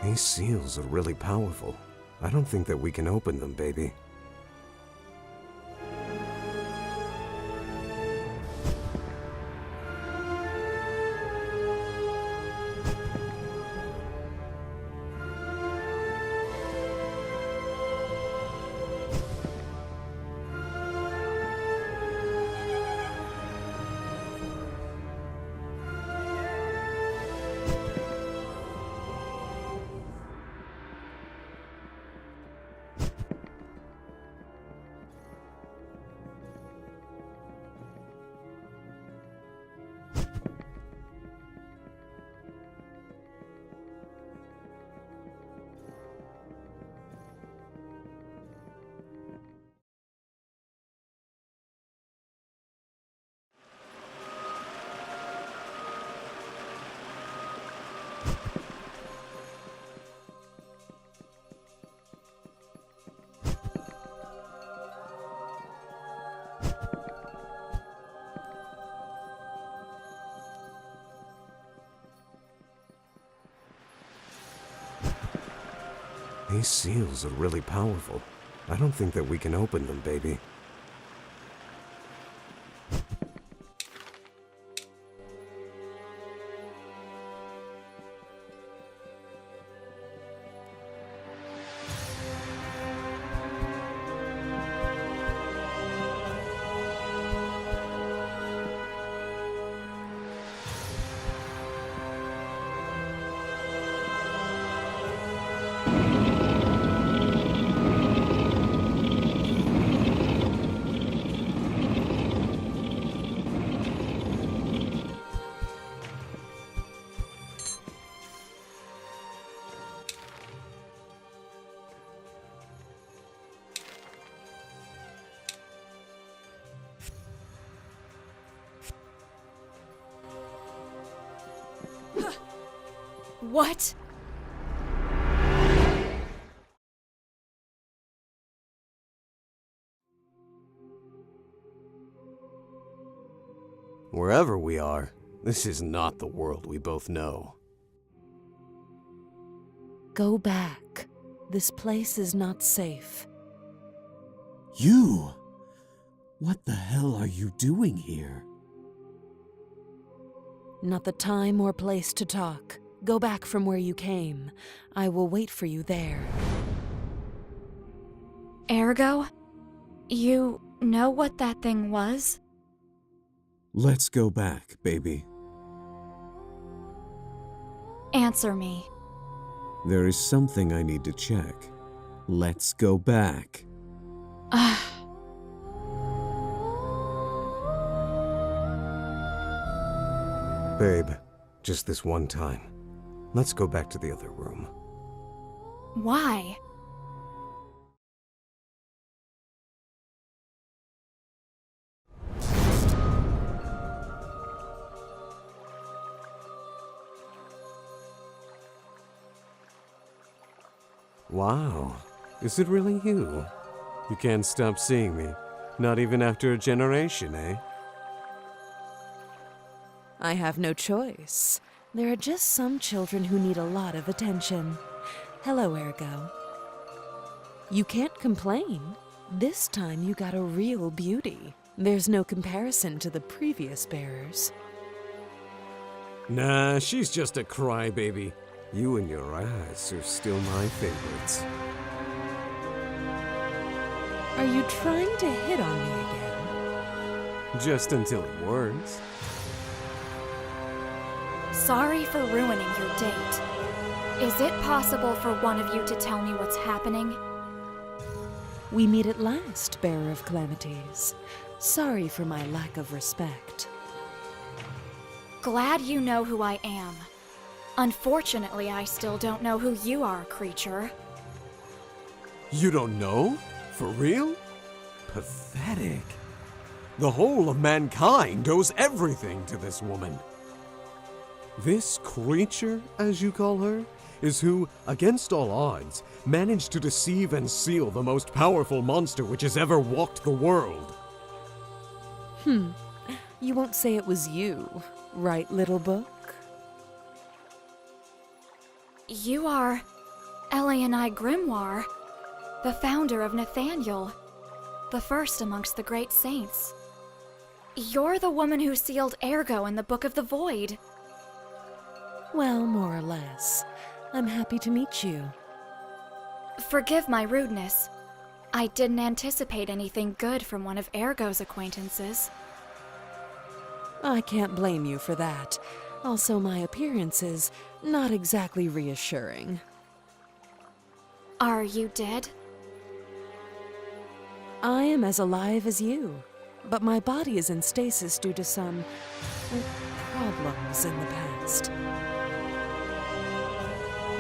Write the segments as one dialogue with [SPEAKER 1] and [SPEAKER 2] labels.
[SPEAKER 1] These seals are really powerful. I don't think that we can open them, baby. These seals are really powerful. I don't think that we can open them, baby.
[SPEAKER 2] What?
[SPEAKER 1] Wherever we are, this is not the world we both know.
[SPEAKER 3] Go back. This place is not safe.
[SPEAKER 4] You? What the hell are you doing here?
[SPEAKER 3] Not the time or place to talk. Go back from where you came. I will wait for you there.
[SPEAKER 2] Ergo? You know what that thing was?
[SPEAKER 4] Let's go back, baby.
[SPEAKER 2] Answer me.
[SPEAKER 4] There is something I need to check. Let's go back.
[SPEAKER 1] Babe, just this one time. Let's go back to the other room.
[SPEAKER 2] Why?
[SPEAKER 1] Wow, is it really you? You can't stop seeing me, not even after a generation, eh?
[SPEAKER 3] I have no choice. There are just some children who need a lot of attention. Hello, Ergo. You can't complain. This time you got a real beauty. There's no comparison to the previous bearers.
[SPEAKER 1] Nah, she's just a crybaby. You and your eyes are still my favorites.
[SPEAKER 3] Are you trying to hit on me again?
[SPEAKER 1] Just until it works.
[SPEAKER 2] Sorry for ruining your date. Is it possible for one of you to tell me what's happening?
[SPEAKER 3] We meet at last, Bearer of Calamities. Sorry for my lack of respect.
[SPEAKER 2] Glad you know who I am. Unfortunately, I still don't know who you are, creature.
[SPEAKER 1] You don't know? For real? Pathetic. The whole of mankind owes everything to this woman. This creature, as you call her, is who, against all odds, managed to deceive and seal the most powerful monster which has ever walked the world.
[SPEAKER 3] You won't say it was you, right, little book?
[SPEAKER 2] You are Eliani Grimoire, the founder of Nathaniel, the first amongst the great saints. You're the woman who sealed Ergo in the Book of the Void.
[SPEAKER 3] Well, more or less. I'm happy to meet you.
[SPEAKER 2] Forgive my rudeness. I didn't anticipate anything good from one of Ergo's acquaintances.
[SPEAKER 3] I can't blame you for that. Also, my appearance is not exactly reassuring.
[SPEAKER 2] Are you dead?
[SPEAKER 3] I am as alive as you, but my body is in stasis due to some problems in the past.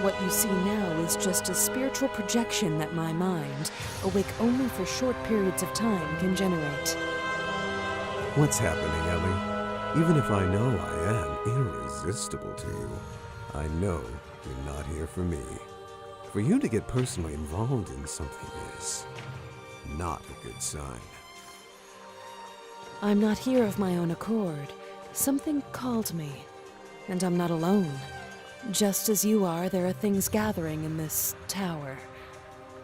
[SPEAKER 3] What you see now is just a spiritual projection that my mind, awake only for short periods of time, can generate.
[SPEAKER 1] What's happening, Ellie? Even if I know I am irresistible to you, I know you're not here for me. For you to get personally involved in something is not a good sign.
[SPEAKER 3] I'm not here of my own accord. Something called me, and I'm not alone. Just as you are, there are things gathering in this tower.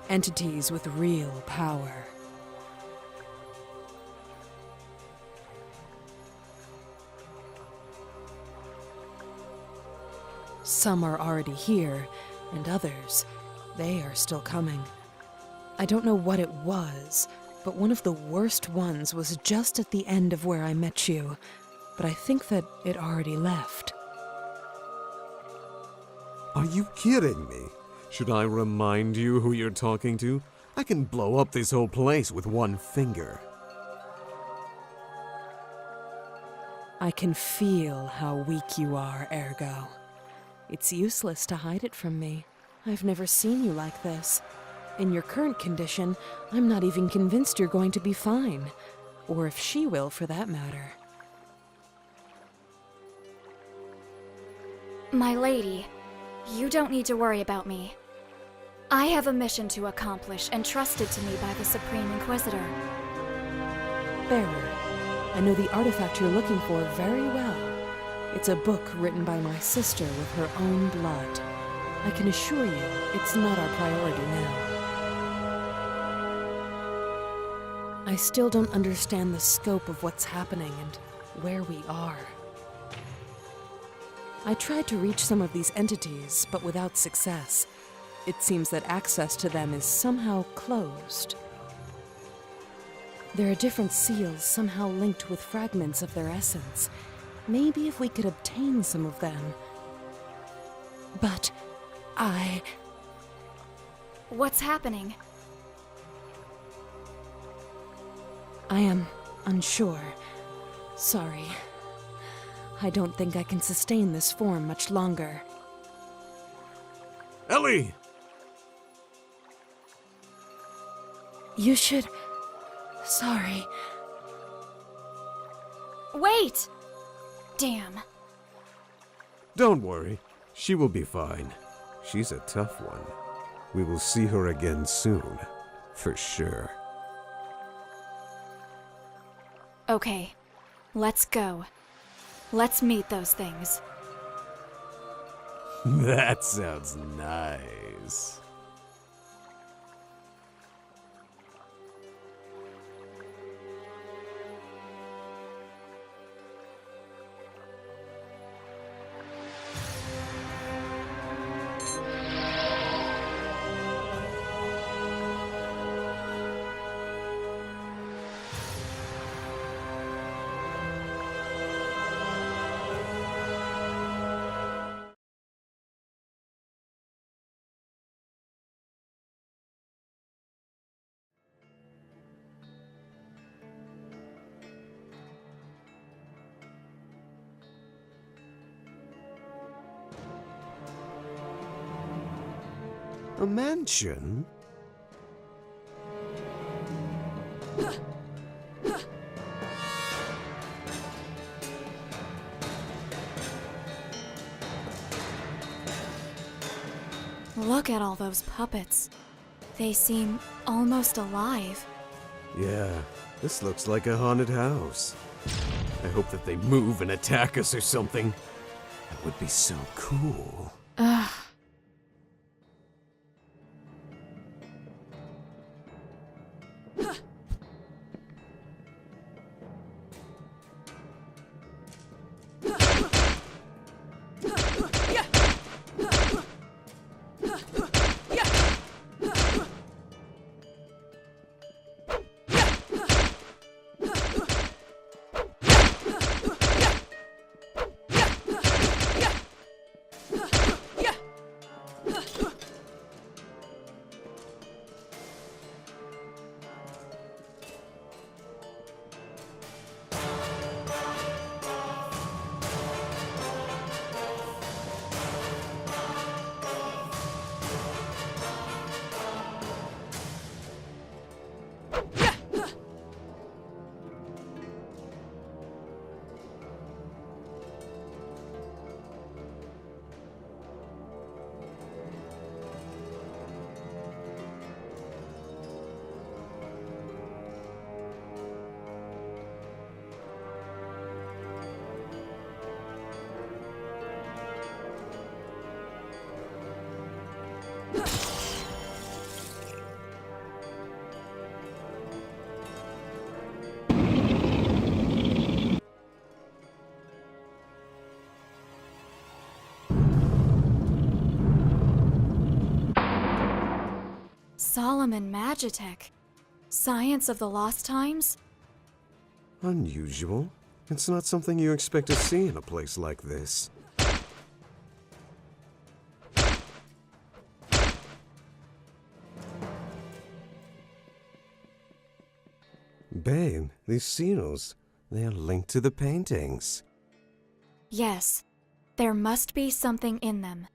[SPEAKER 3] Entities with real power. Some are already here, and others, they are still coming. I don't know what it was, but one of the worst ones was just at the end of where I met you, but I think that it already left.
[SPEAKER 1] Are you kidding me? Should I remind you who you're talking to? I can blow up this whole place with one finger.
[SPEAKER 3] I can feel how weak you are, Ergo. It's useless to hide it from me. I've never seen you like this. In your current condition, I'm not even convinced you're going to be fine. Or if she will, for that matter.
[SPEAKER 2] My lady, you don't need to worry about me. I have a mission to accomplish entrusted to me by the Supreme Inquisitor.
[SPEAKER 3] Bearer, I know the artifact you're looking for very well. It's a book written by my sister with her own blood. I can assure you, it's not our priority now. I still don't understand the scope of what's happening and where we are. I tried to reach some of these entities, but without success. It seems that access to them is somehow closed. There are different seals somehow linked with fragments of their essence. Maybe if we could obtain some of them. But
[SPEAKER 2] What's happening?
[SPEAKER 3] I am unsure. Sorry. I don't think I can sustain this form much longer.
[SPEAKER 1] Ellie!
[SPEAKER 3] You should... Sorry.
[SPEAKER 2] Wait! Damn.
[SPEAKER 1] Don't worry. She will be fine. She's a tough one. We will see her again soon. For sure.
[SPEAKER 2] Okay, let's go. Let's meet those things.
[SPEAKER 1] That sounds nice. A mansion?
[SPEAKER 2] Look at all those puppets. They seem almost alive.
[SPEAKER 1] Yeah, this looks like a haunted house. I hope that they move and attack us or something. That would be so cool.
[SPEAKER 2] Ugh. Solomon Magitech. Science of the Lost Times?
[SPEAKER 1] Unusual. It's not something you expect to see in a place like this. Babe, these seals, they are linked to the paintings.
[SPEAKER 2] Yes, there must be something in them.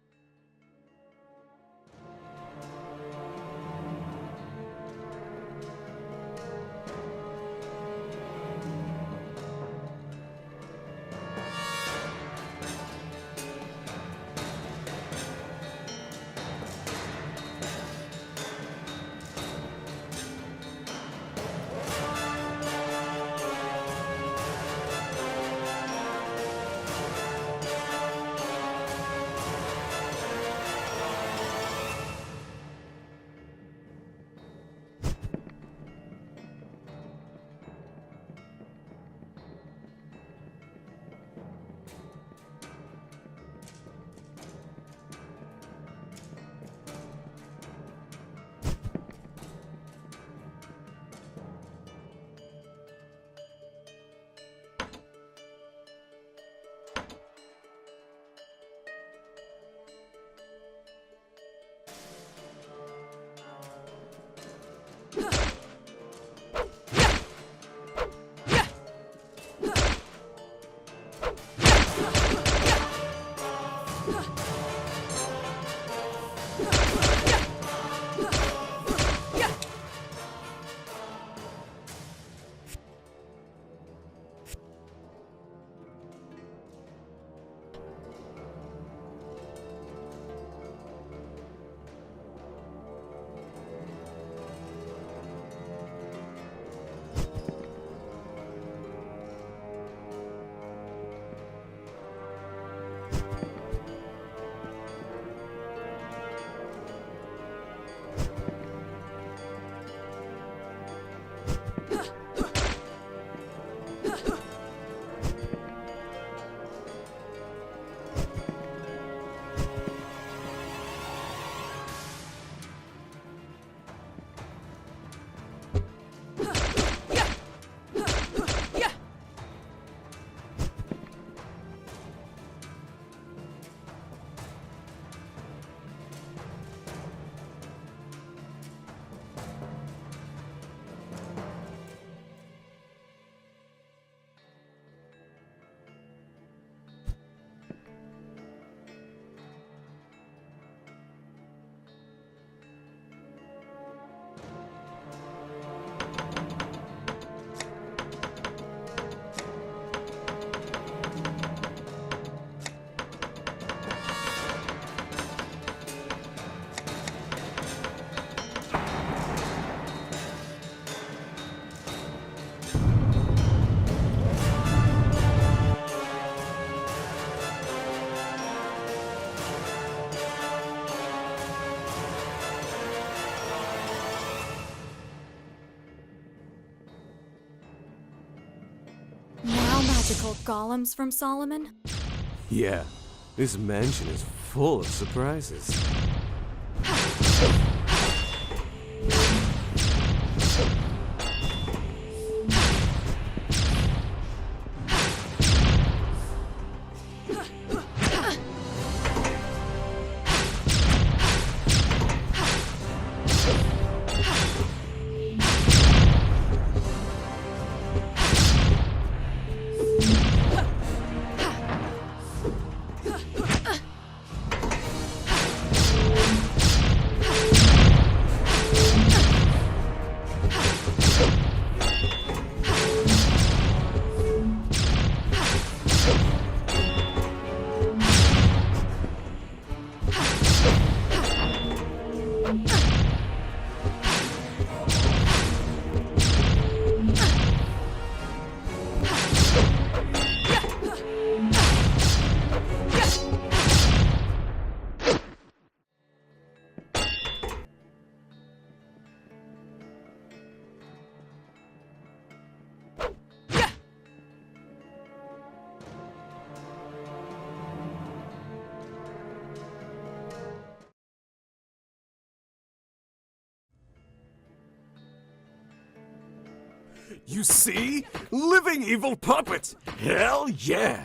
[SPEAKER 2] Magical golems from Solomon?
[SPEAKER 1] Yeah, this mansion is full of surprises. You see? Living evil puppets! Hell yeah!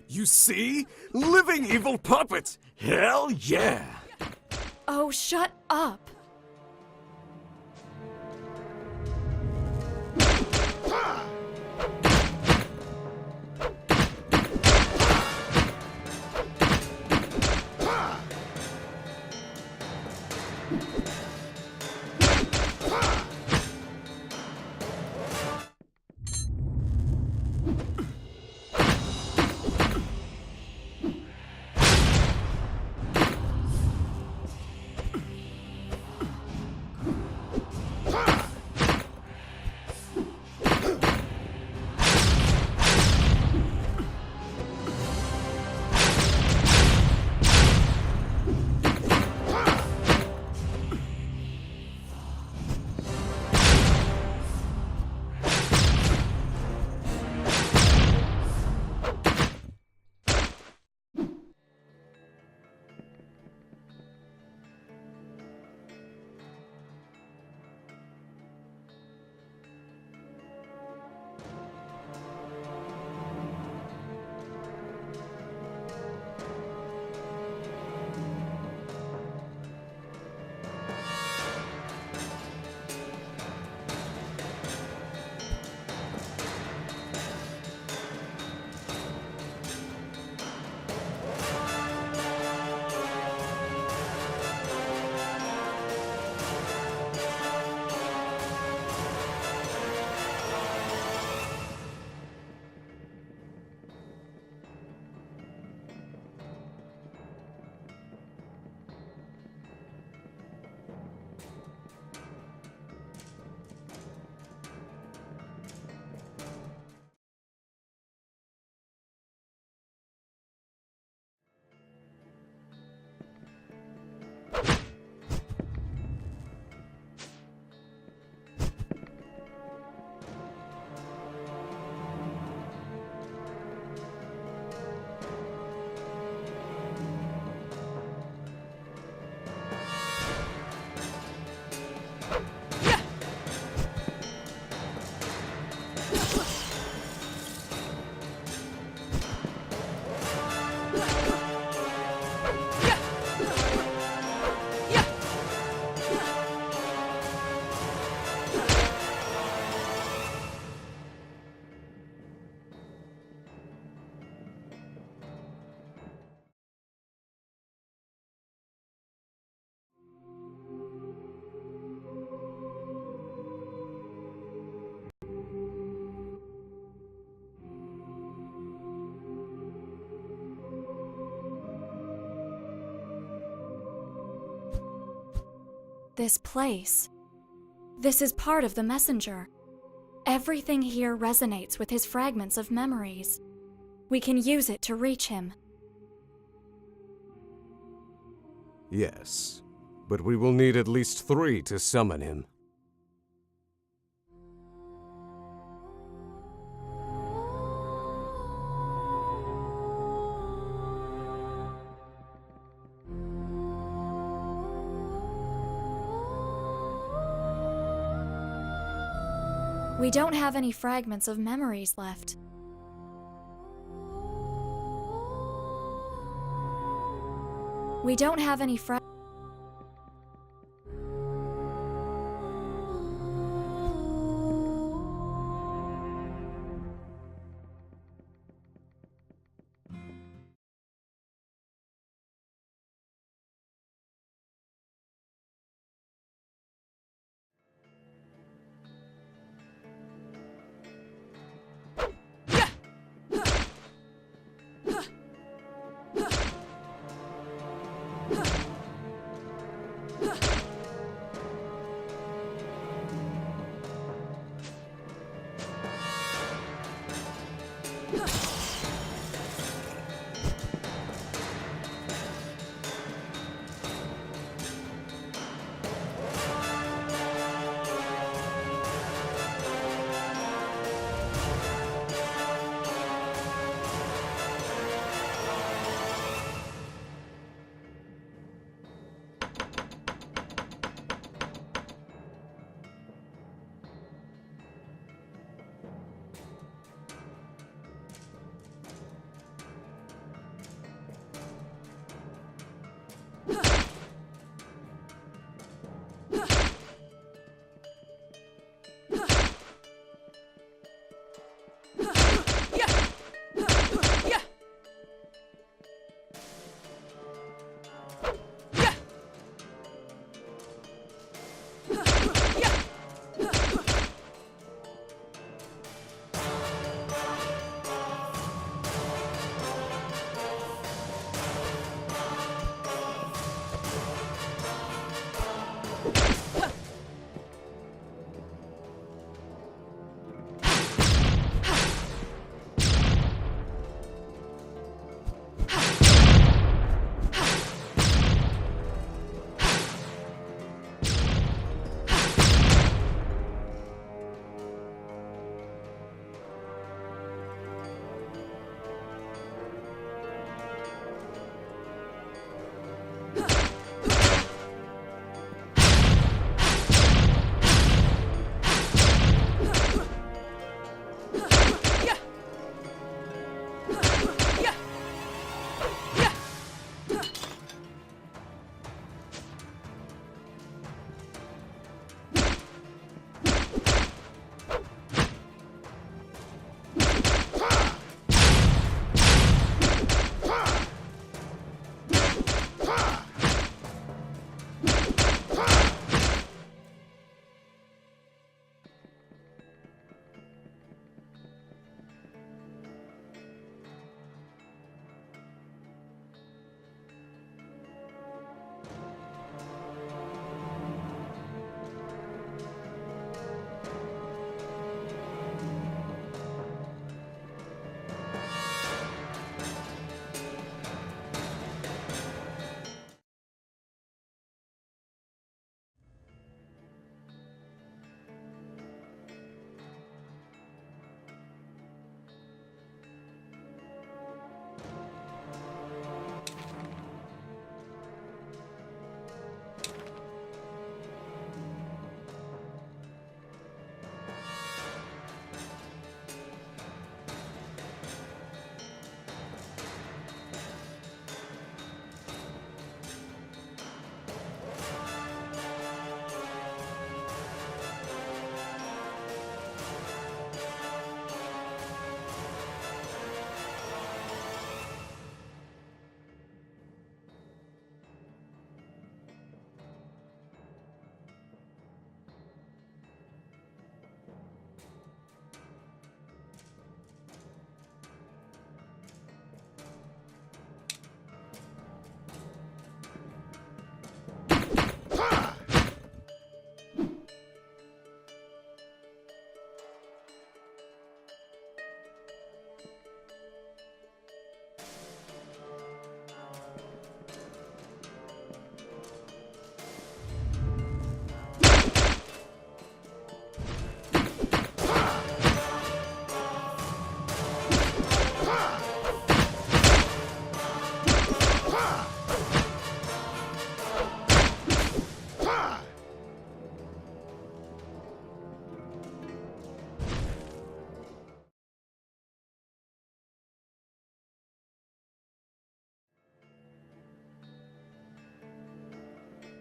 [SPEAKER 1] You see? Living evil puppets! Hell yeah!
[SPEAKER 2] Oh, shut up! This place. This is part of the messenger. Everything here resonates with his fragments of memories. We can use it to reach him.
[SPEAKER 1] Yes, but we will need at least 3 to summon him.
[SPEAKER 2] We don't have any fragments of memories left. We don't have any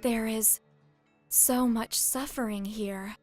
[SPEAKER 2] There is so much suffering here.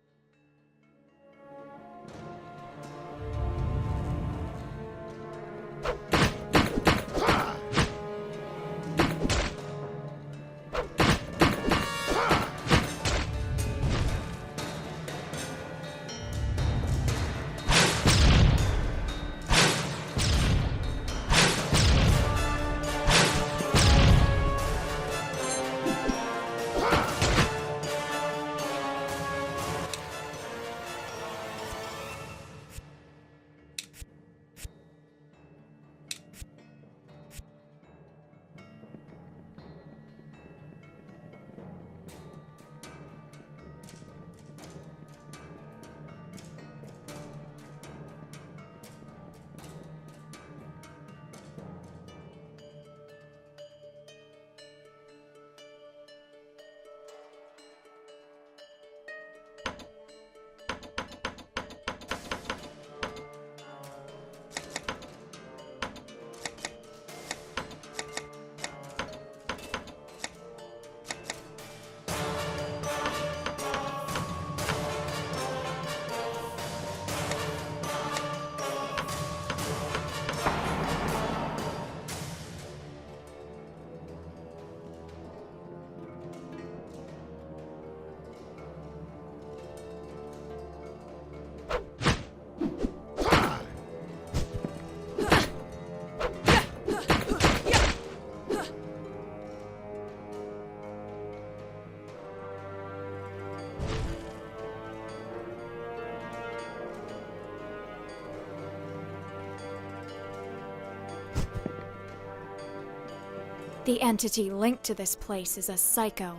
[SPEAKER 2] The entity linked to this place is a psycho.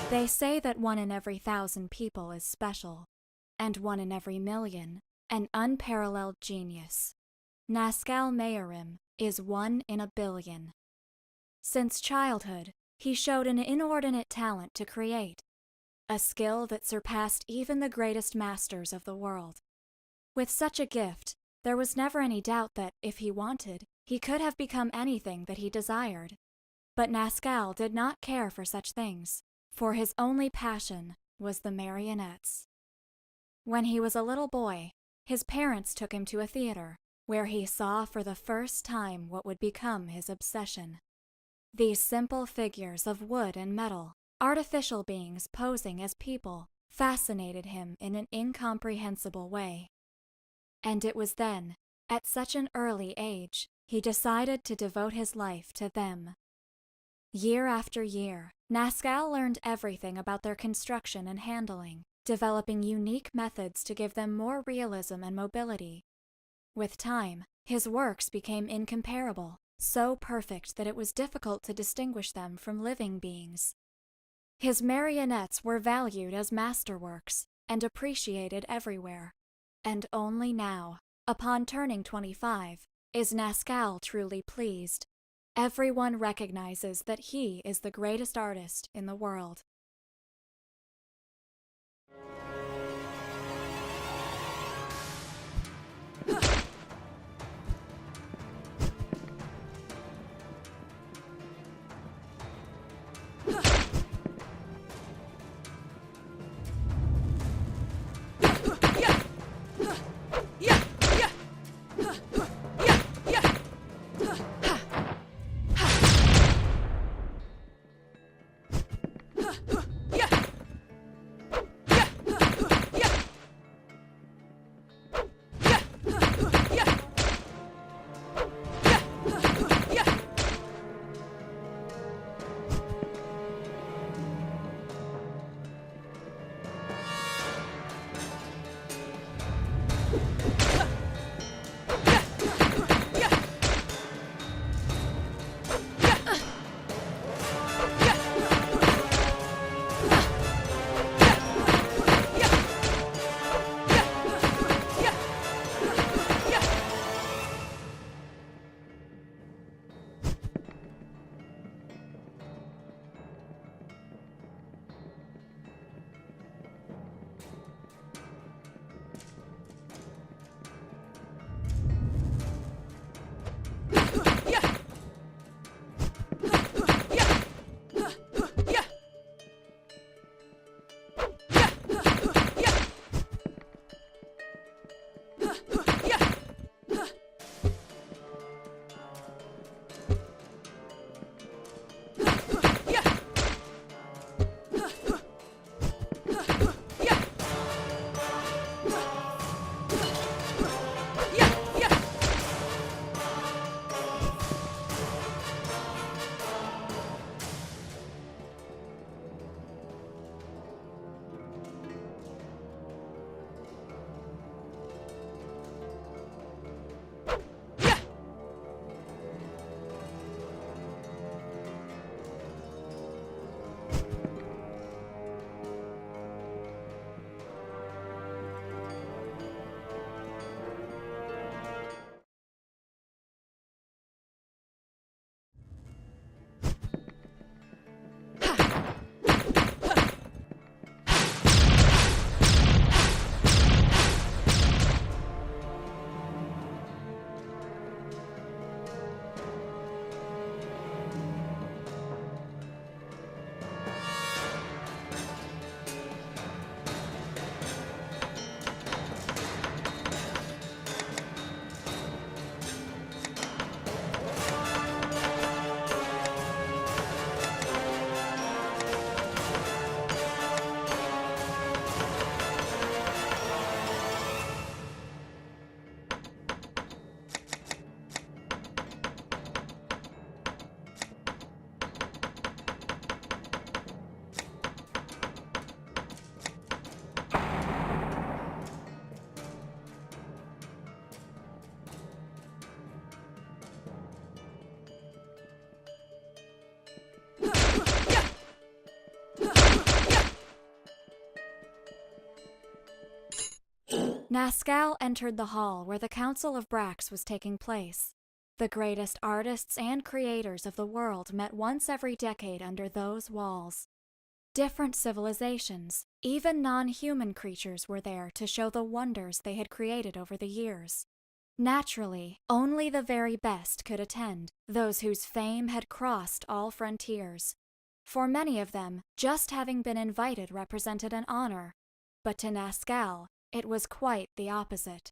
[SPEAKER 2] They say that 1 in every 1,000 people is special, and 1 in every million an unparalleled genius. Nazcal Meyerim is 1 in a billion. Since childhood, he showed an inordinate talent to create, a skill that surpassed even the greatest masters of the world. With such a gift, there was never any doubt that, if he wanted, he could have become anything that he desired. But Nazcal did not care for such things, for his only passion was the marionettes. When he was a little boy, his parents took him to a theater, where he saw for the first time what would become his obsession. These simple figures of wood and metal, artificial beings posing as people, fascinated him in an incomprehensible way. And it was then, at such an early age, he decided to devote his life to them. Year after year, Nazcal learned everything about their construction and handling, developing unique methods to give them more realism and mobility. With time, his works became incomparable, so perfect that it was difficult to distinguish them from living beings. His marionettes were valued as masterworks and appreciated everywhere. And only now, upon turning 25, is Nazcal truly pleased. Everyone recognizes that he is the greatest artist in the world. Nascal entered the hall where the Council of Brax was taking place. The greatest artists and creators of the world met once every decade under those walls. Different civilizations, even non-human creatures, were there to show the wonders they had created over the years. Naturally, only the very best could attend, those whose fame had crossed all frontiers. For many of them, just having been invited represented an honor, but to Nascal, it was quite the opposite.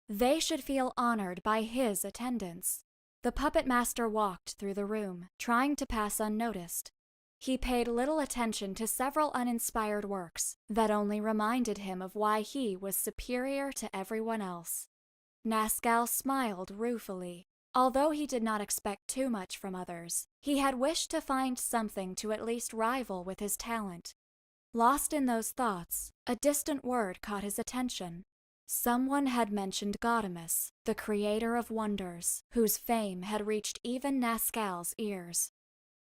[SPEAKER 2] They should feel honored by his attendance. The puppet master walked through the room, trying to pass unnoticed. He paid little attention to several uninspired works that only reminded him of why he was superior to everyone else. Nascal smiled ruefully. Although he did not expect too much from others, he had wished to find something to at least rival with his talent. Lost in those thoughts, a distant word caught his attention. Someone had mentioned Gaudeamus, the creator of wonders, whose fame had reached even Nascal's ears.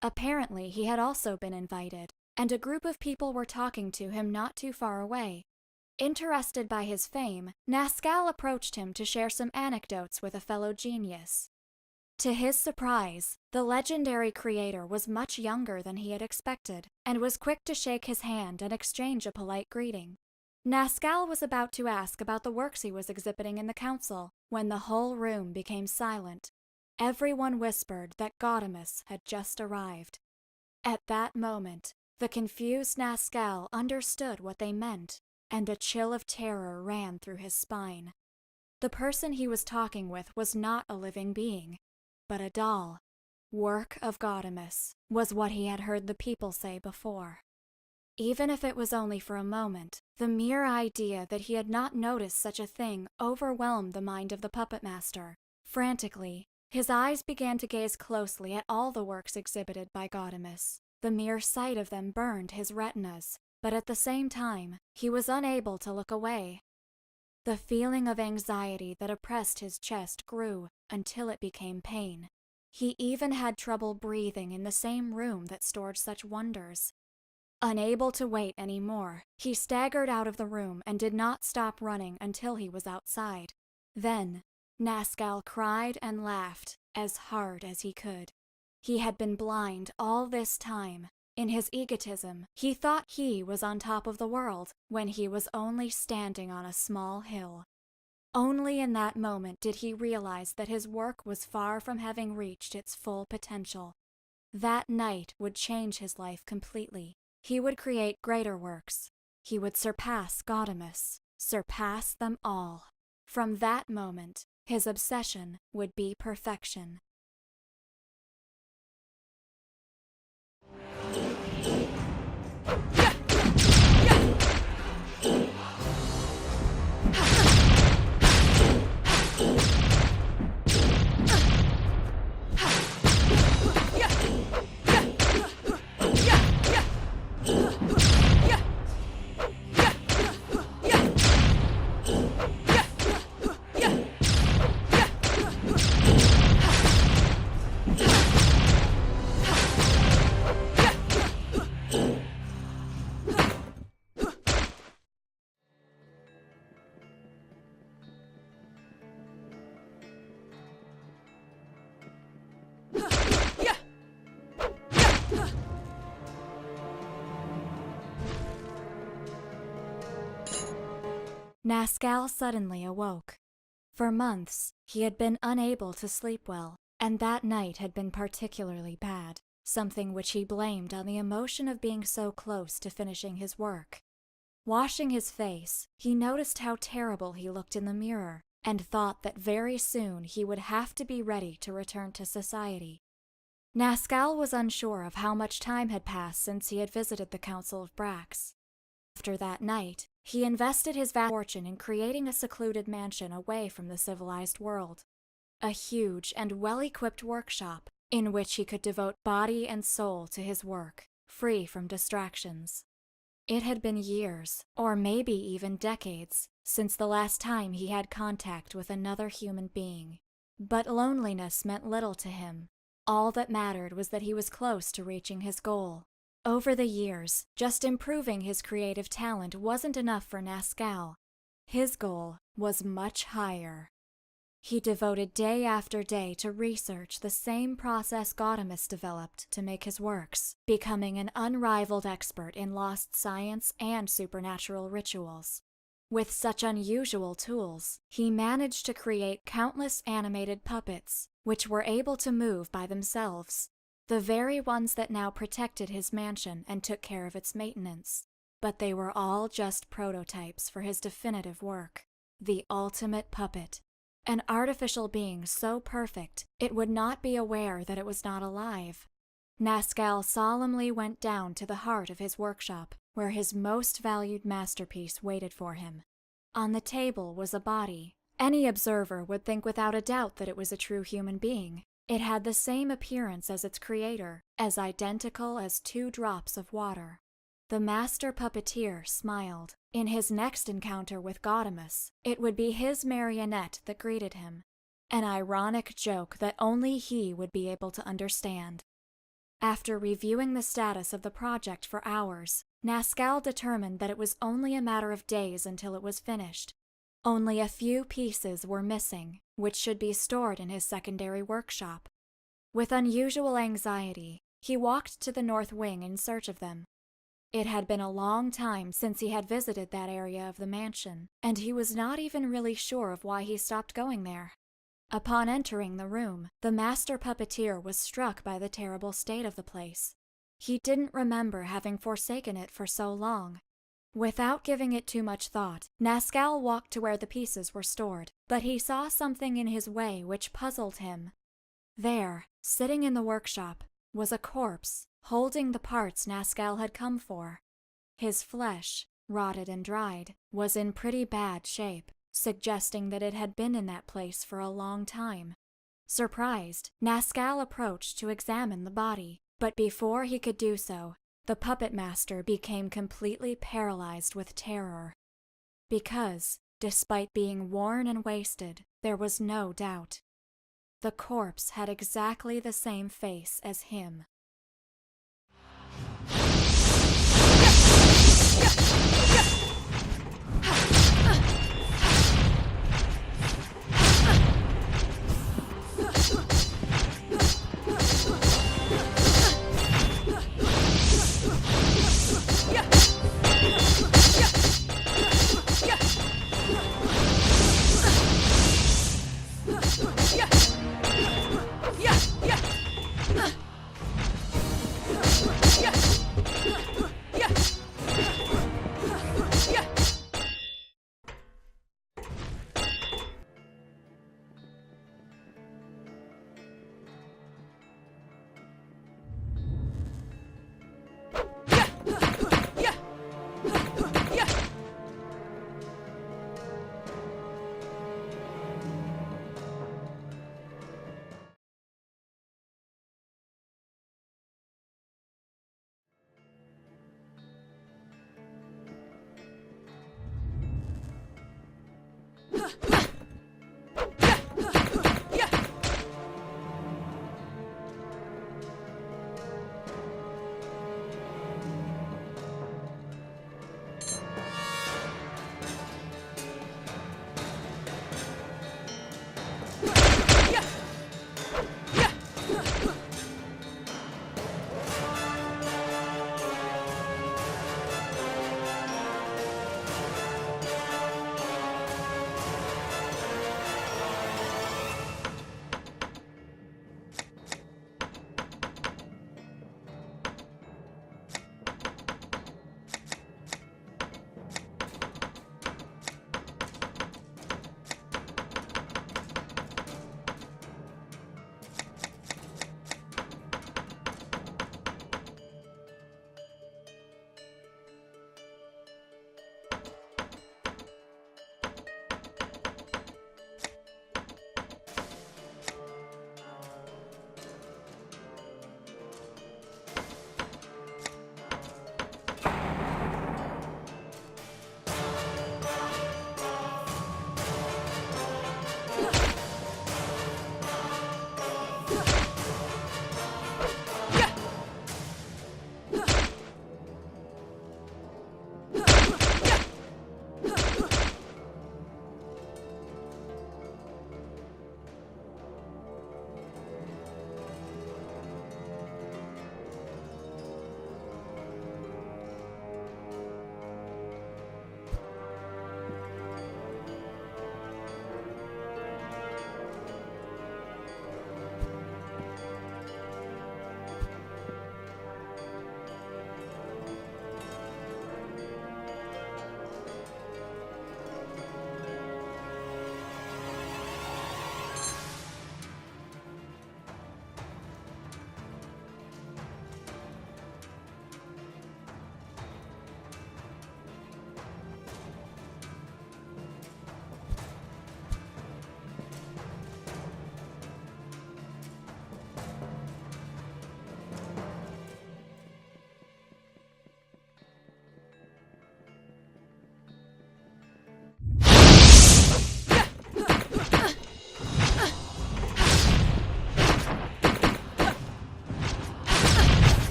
[SPEAKER 2] Apparently, he had also been invited, and a group of people were talking to him not too far away. Interested by his fame, Nascal approached him to share some anecdotes with a fellow genius. To his surprise, the legendary creator was much younger than he had expected, and was quick to shake his hand and exchange a polite greeting. Nascal was about to ask about the works he was exhibiting in the council, when the whole room became silent. Everyone whispered that Gaudeamus had just arrived. At that moment, the confused Nascal understood what they meant, and a chill of terror ran through his spine. The person he was talking with was not a living being, but a doll. Work of Gaudeamus was what he had heard the people say before. Even if it was only for a moment, the mere idea that he had not noticed such a thing overwhelmed the mind of the puppet master. Frantically, his eyes began to gaze closely at all the works exhibited by Gaudeamus. The mere sight of them burned his retinas, but at the same time, he was unable to look away. The feeling of anxiety that oppressed his chest grew until it became pain. He even had trouble breathing in the same room that stored such wonders. Unable to wait any more, he staggered out of the room and did not stop running until he was outside. Then, Nascal cried and laughed as hard as he could. He had been blind all this time. In his egotism, he thought he was on top of the world when he was only standing on a small hill. Only in that moment did he realize that his work was far from having reached its full potential. That night would change his life completely. He would create greater works. He would surpass Gaudeamus, surpass them all. From that moment, his obsession would be perfection. Nascal suddenly awoke. For months, he had been unable to sleep well, and that night had been particularly bad, something which he blamed on the emotion of being so close to finishing his work. Washing his face, he noticed how terrible he looked in the mirror, and thought that very soon he would have to be ready to return to society. Nascal was unsure of how much time had passed since he had visited the Council of Brax. After that night, he invested his vast fortune in creating a secluded mansion away from the civilized world. A huge and well-equipped workshop in which he could devote body and soul to his work, free from distractions. It had been years, or maybe even decades, since the last time he had contact with another human being. But loneliness meant little to him. All that mattered was that he was close to reaching his goal. Over the years, just improving his creative talent wasn't enough for Nascal. His goal was much higher. He devoted day after day to research the same process Gaudamus developed to make his works, becoming an unrivaled expert in lost science and supernatural rituals. With such unusual tools, he managed to create countless animated puppets, which were able to move by themselves, the very ones that now protected his mansion and took care of its maintenance. But they were all just prototypes for his definitive work, the ultimate puppet. An artificial being so perfect, it would not be aware that it was not alive. Nascal solemnly went down to the heart of his workshop, where his most valued masterpiece waited for him. On the table was a body. Any observer would think without a doubt that it was a true human being. It had the same appearance as its creator, as identical as 2 drops of water. The master puppeteer smiled. In his next encounter with Gaudamus, it would be his marionette that greeted him, an ironic joke that only he would be able to understand. After reviewing the status of the project for hours, Nascal determined that it was only a matter of days until it was finished. Only a few pieces were missing, which should be stored in his secondary workshop. With unusual anxiety, he walked to the north wing in search of them. It had been a long time since he had visited that area of the mansion, and he was not even really sure of why he stopped going there. Upon entering the room, the master puppeteer was struck by the terrible state of the place. He didn't remember having forsaken it for so long. Without giving it too much thought, Nascal walked to where the pieces were stored, but he saw something in his way which puzzled him. There, sitting in the workshop, was a corpse, holding the parts Nascal had come for. His flesh, rotted and dried, was in pretty bad shape, suggesting that it had been in that place for a long time. Surprised, Nascal approached to examine the body, but before he could do so, the puppet master became completely paralyzed with terror. Because, despite being worn and wasted, there was no doubt. The corpse had exactly the same face as him.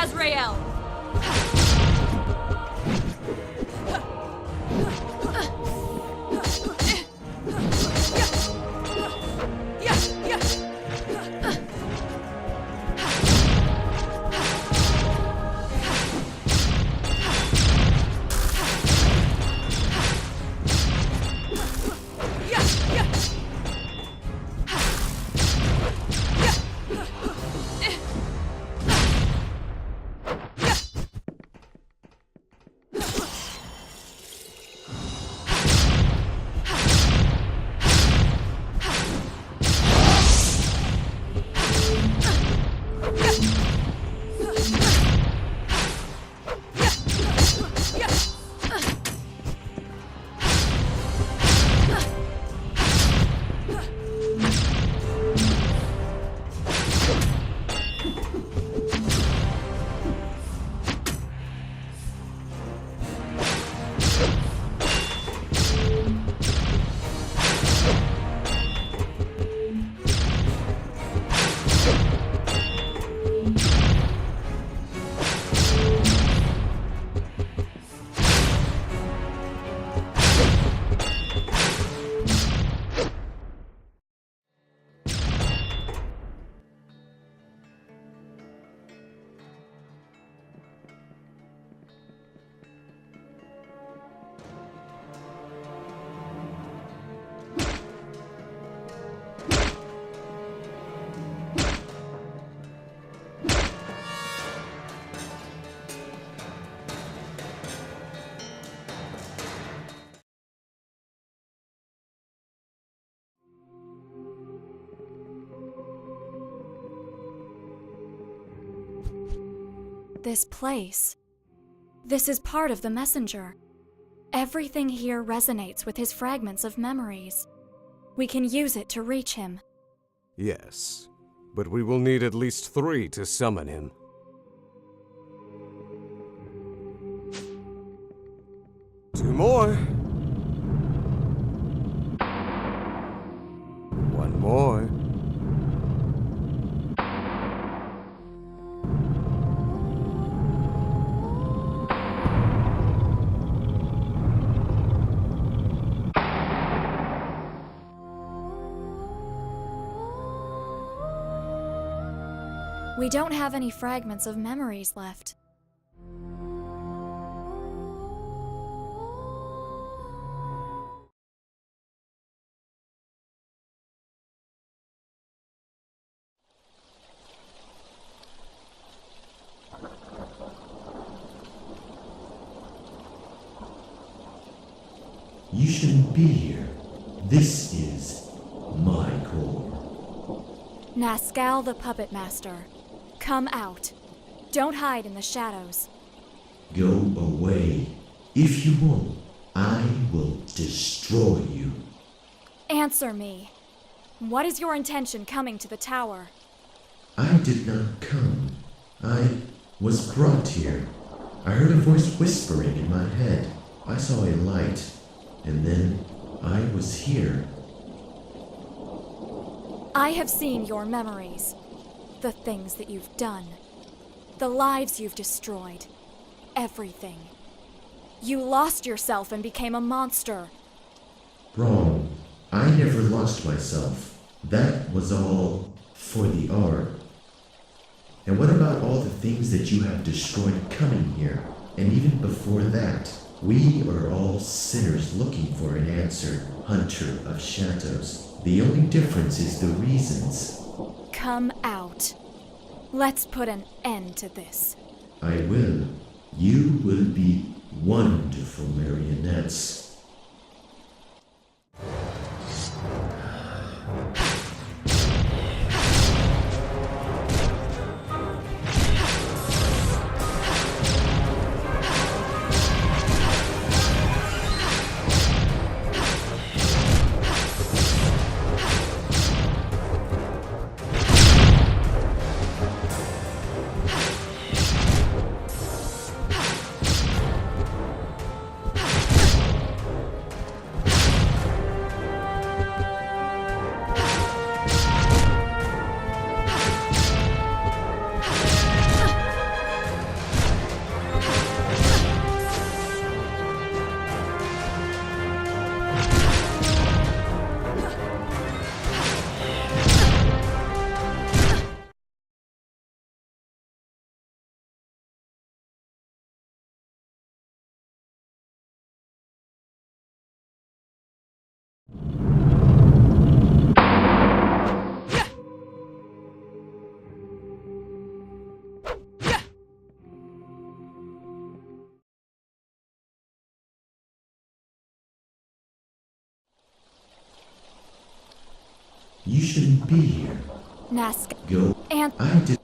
[SPEAKER 2] Azrael! This place. This is part of the messenger. Everything here resonates with his fragments of memories. We can use it to reach him.
[SPEAKER 1] Yes, but we will need at least 3 to summon him. Two more. One more.
[SPEAKER 2] We don't have any fragments of memories left.
[SPEAKER 4] You shouldn't be here. This is my core.
[SPEAKER 2] Nascal the Puppet Master, come out. Don't hide in the shadows.
[SPEAKER 4] Go away. If you won't, I will destroy you.
[SPEAKER 2] Answer me. What is your intention coming to the tower?
[SPEAKER 4] I did not come. I was brought here. I heard a voice whispering in my head. I saw a light, and then I was here.
[SPEAKER 2] I have seen your memories. The things that you've done. The lives you've destroyed. Everything. You lost yourself and became a monster.
[SPEAKER 4] Wrong. I never lost myself. That was all for the art. And what about all the things that you have destroyed coming here? And even before that, we are all sinners looking for an answer, Hunter of Shadows. The only difference is the reasons.
[SPEAKER 2] Come out. Let's put an end to this.
[SPEAKER 4] I will. You will be wonderful marionettes. You shouldn't be here.
[SPEAKER 2] Nask.
[SPEAKER 4] Go.
[SPEAKER 2] And
[SPEAKER 4] I did.